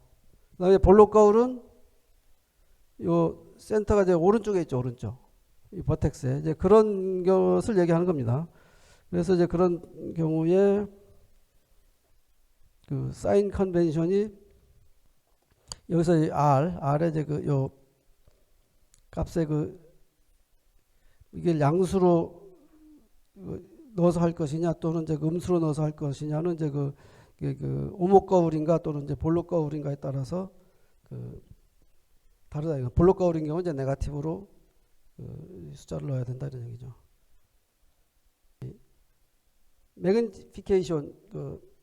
그다음에 볼록 거울은 요 센터가 이제 오른쪽에 있죠. 오른쪽. 이 버텍스에 이제 그런 것을 얘기하는 겁니다. 그래서 이제 그런 경우에 그 사인 컨벤션이 여기서 이 R에 이제 그 요 값에 그 이게 양수로 넣어서 할 것이냐 또는 이제 음수로 넣어서 할 것이냐는 이제 그 오목 거울인가 또는 이제 볼록 거울인가에 따라서 그 다르다. 이거 볼록 거울인 경우 이제 네거티브로 그 숫자를 넣어야 된다 이런 얘기죠. 매그니피케이션 그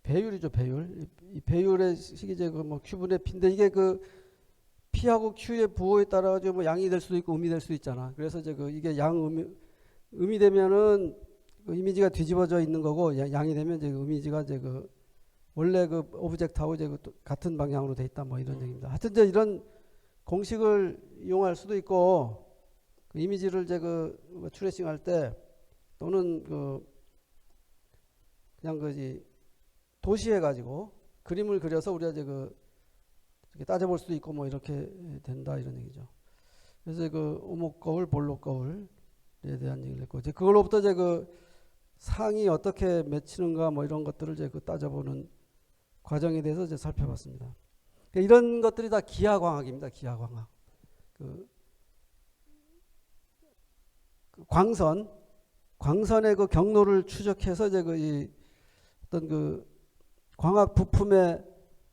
배율이죠. 배율. 이 배율의 식이 이제 그 뭐 Q분의 P인데 이게 그 P하고 Q의 부호에 따라 가지고 뭐 양이 될 수도 있고 음이 될 수도 있잖아. 그래서 이제 그 이게 음이 되면은 그 이미지가 뒤집어져 있는 거고, 양이 되면 이제 그 이미지가 이제 그 원래 그 오브젝트하고 이제 그 같은 방향으로 돼 있다 뭐 이런 얘기입니다. 하여튼 이제 이런 공식을 이용할 수도 있고, 그 이미지를 이제 그 트레이싱 할 때 또는 그 그냥 그지 도시해 가지고 그림을 그려서 우리가 이제 그 이렇게 따져볼 수도 있고 뭐 이렇게 된다 이런 얘기죠. 그래서 그 오목 거울, 볼록 거울에 대한 얘기를 했고, 이제 그걸로부터 이제 그 상이 어떻게 맺히는가 뭐 이런 것들을 이제 그 따져보는 과정에 대해서 이제 살펴봤습니다. 그러니까 이런 것들이 다 기하광학입니다. 기하광학. 그 광선의 그 경로를 추적해서 이제 그 어떤 그 광학 부품의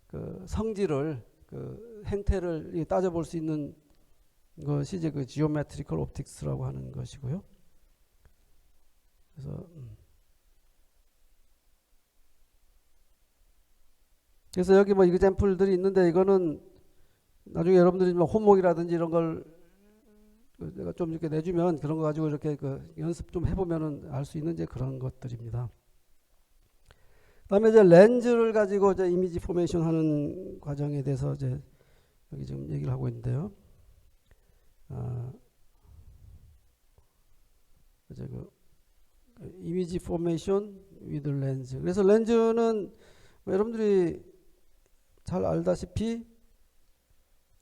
그 성질을 그 행태를 따져볼 수 있는 것이 이제 그 지오메트리컬 옵틱스라고 하는 것이고요. 그래서 여기 뭐 이그젬플들이 있는데, 이거는 나중에 여러분들이 뭐 홈워크라든지 이런 걸 내가 좀 이렇게 내주면 그런 거 가지고 이렇게 그 연습 좀 해보면은 알 수 있는 이제 그런 것들입니다. 그다음에 이제 렌즈를 가지고 이제 이미지 포메이션 하는 과정에 대해서 이제 여기 지금 얘기를 하고 있는데요. 이제 그 이미지 포메이션 위드 렌즈. 그래서 렌즈는 뭐 여러분들이 잘 알다시피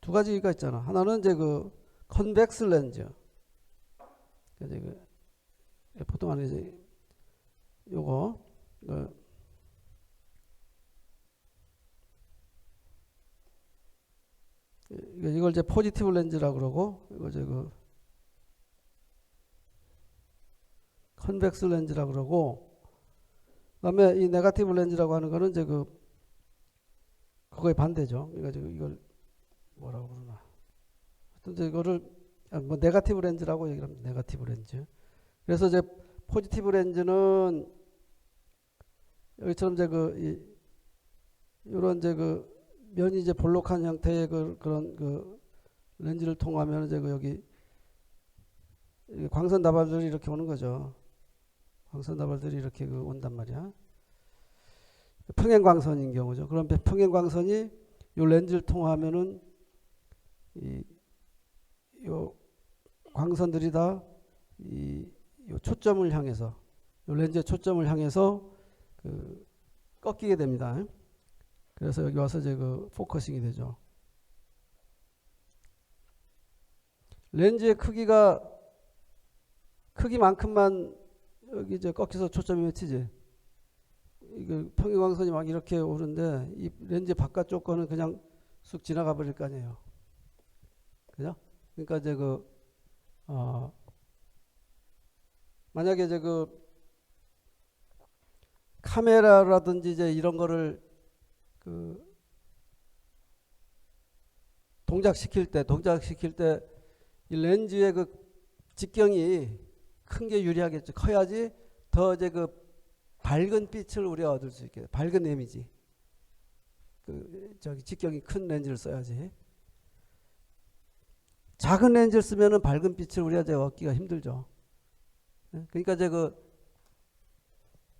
두 가지가 있잖아. 하나는 이제 그 컨벡스 렌즈. 이제 그 보통 하는 이제 요거 이걸 이제 포지티브 렌즈라고 그러고, 이거 이제 그 컨벡스 렌즈라고 그러고, 그다음에 이 네거티브 렌즈라고 하는 거는 이제 그거의 반대죠. 그러니까 이걸 뭐라고 그러나. 하여튼 이제 이거를 뭐 네거티브 렌즈라고 얘기를 합니다. 네거티브 렌즈. 그래서 이제 포지티브 렌즈는 여기처럼 이제 이런 이제 면이 이제 볼록한 형태의 그런 렌즈를 통하면 이제 여기 광선 다발들이 이렇게 오는 거죠. 광선 다발들이 이렇게 온단 말이야. 평행 광선인 경우죠. 그럼 평행 광선이 이 렌즈를 통하면은 요 광선들이 다 요 초점을 향해서 이 렌즈의 초점을 향해서 꺾이게 됩니다. 그래서 여기 와서 이제 포커싱이 되죠. 렌즈의 크기만큼만 여기 이제 꺾여서 초점이 맺히지. 이거 평행광선이 막 이렇게 오는데 이 렌즈 바깥쪽 거는 그냥 쑥 지나가 버릴 거 아니에요. 그죠? 그러니까 이제 만약에 이제 카메라라든지 이제 이런 거를 동작시킬 때 이 렌즈의 직경이 큰 게 유리하겠죠. 커야지 더 이제 밝은 빛을 우리가 얻을 수 있게 돼. 밝은 이미지. 직경이 큰 렌즈를 써야지. 작은 렌즈를 쓰면은 밝은 빛을 우리가 이제 얻기가 힘들죠. 그러니까 이제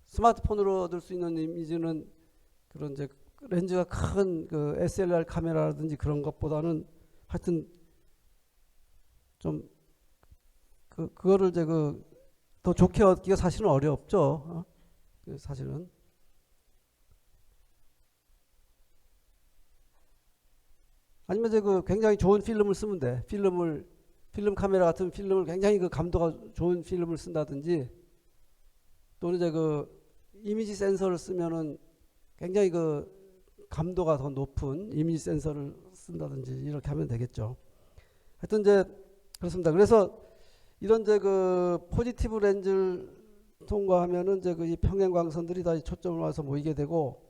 스마트폰으로 얻을 수 있는 이미지는 그런 이제 렌즈가 큰 SLR 카메라라든지 그런 것보다는 하여튼 좀 그거를 이제 더 좋게 얻기가 사실은 어렵죠. 사실은. 아니면 이제 굉장히 좋은 필름을 쓰면 돼. 필름 카메라 같은 필름을 굉장히 감도가 좋은 필름을 쓴다든지 또는 이제 이미지 센서를 쓰면은 굉장히 감도가 더 높은 이미지 센서를 쓴다든지 이렇게 하면 되겠죠. 하여튼 이제 그렇습니다. 그래서 이런 이제 포지티브 렌즈를 통과하면은 이제 이 평행광선들이 다 초점을 와서 모이게 되고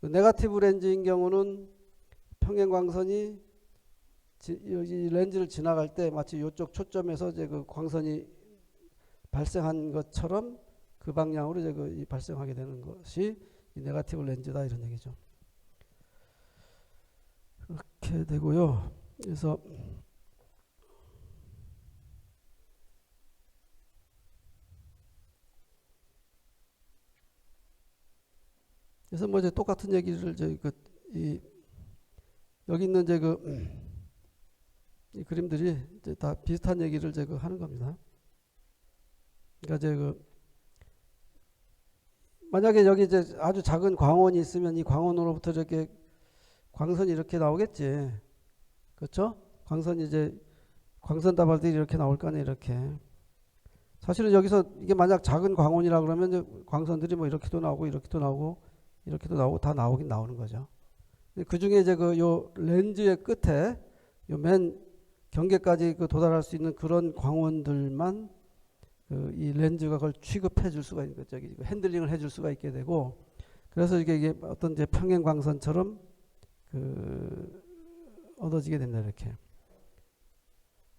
네거티브 렌즈인 경우는 평행광선이 이 렌즈를 지나갈 때 마치 이쪽 초점에서 이제 광선이 발생한 것처럼 그 방향으로 이제 발생하게 되는 것이 이 네거티브 렌즈다 이런 얘기죠. 그렇게 되고요. 그래서 뭐 이제 똑같은 얘기를 여기 있는 이제 이 그림들이 이제 다 비슷한 얘기를 이제 하는 겁니다. 그러니까 이제 만약에 여기 이제 아주 작은 광원이 있으면 이 광원으로부터 이렇게 광선이 이렇게 나오겠지. 그렇죠? 광선이 이제 광선 다발들이 이렇게 나올 거 아니에요. 이렇게. 사실은 여기서 이게 만약 작은 광원이라 그러면 광선들이 뭐 이렇게도 나오고 이렇게도 나오고 이렇게도 나오고 다 나오긴 나오는 거죠. 그 중에 이제 요 렌즈의 끝에 요 맨 경계까지 도달할 수 있는 그런 광원들만 이 렌즈가 그걸 취급해 줄 수가 있는 거죠. 핸들링을 해줄 수가 있게 되고 그래서 이게 어떤 이제 평행광선처럼 얻어지게 된다 이렇게.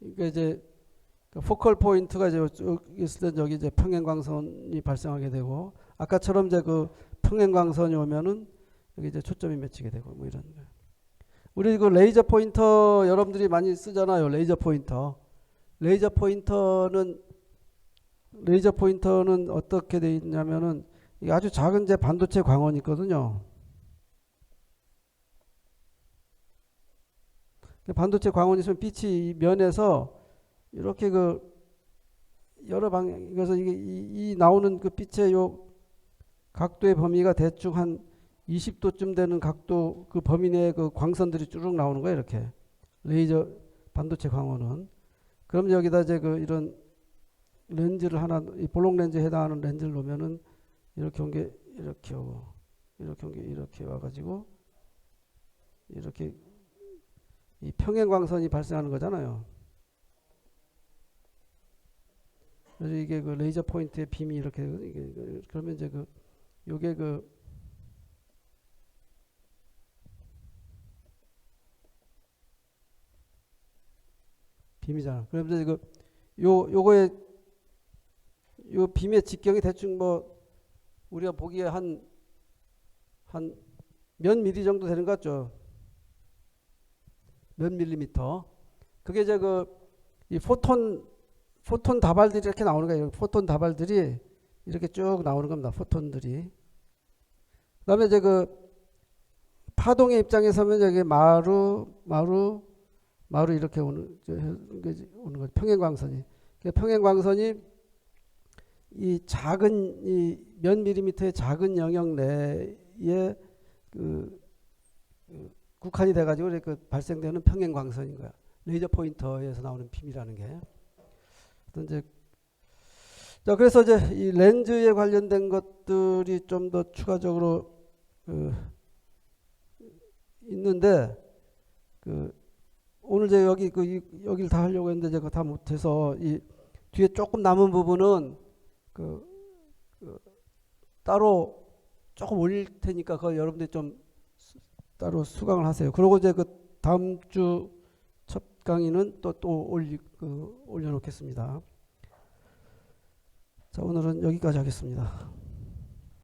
그러니까 이제 포컬 포인트가 이제 있을 때 여기 이제 평행광선이 발생하게 되고 아까처럼 이제 평행광선이 오면은 여기 이제 초점이 맺히게 되고 뭐 이런 거예요. 우리 레이저 포인터 여러분들이 많이 쓰잖아요. 레이저 포인터. 레이저 포인터는 어떻게 돼 있냐면은 이게 아주 작은 제 반도체 광원이 있거든요. 반도체 광원이 있으면 빛이 이 면에서 이렇게 여러 방향 그래서 이게 이 나오는 빛의 요 각도의 범위가 대충 한 20도쯤 되는 각도 그 범위 내에 광선들이 쭈룩 나오는 거예요. 이렇게 레이저 반도체 광원은. 그럼 여기다 이제 이런 렌즈를 하나 이 볼록 렌즈에 해당하는 렌즈를 놓으면은 이렇게 온 게 이렇게 오고 이렇게 온 게 이렇게 와가지고 이렇게 이 평행광선이 발생하는 거잖아요. 그래서 이게 레이저 포인트의 빔이 이렇게 그러면 이제 요게 빔이잖아. 그럼 이제 요거의 요 빔의 직경이 대충 뭐 우리가 보기에 한 몇 미리 정도 되는 것 같죠. 몇 밀리미터. 그게 이제 이 포톤 다발들이 이렇게 나오는 거예요. 포톤 다발들이 이렇게 쭉 나오는 겁니다. 포톤들이. 그다음에 이제 파동의 입장에 서면 여기 마루 이렇게 오는 거죠. 평행광선이. 평행광선이 이 작은 이 몇 밀리미터의 작은 영역 내에 그 국한이 돼가지고 그 발생되는 평행 광선인 거야. 레이저 포인터에서 나오는 빔이라는 게. 이제 자, 그래서 이제 이 렌즈에 관련된 것들이 좀 더 추가적으로 있는데 오늘 제가 여기를 다 하려고 했는데 제가 다 못해서 이 뒤에 조금 남은 부분은 따로 조금 올릴 테니까 그거 여러분들이 좀 따로 수강을 하세요. 그리고 이제 다음 주 첫 강의는 또 올려놓겠습니다. 자, 오늘은 여기까지 하겠습니다.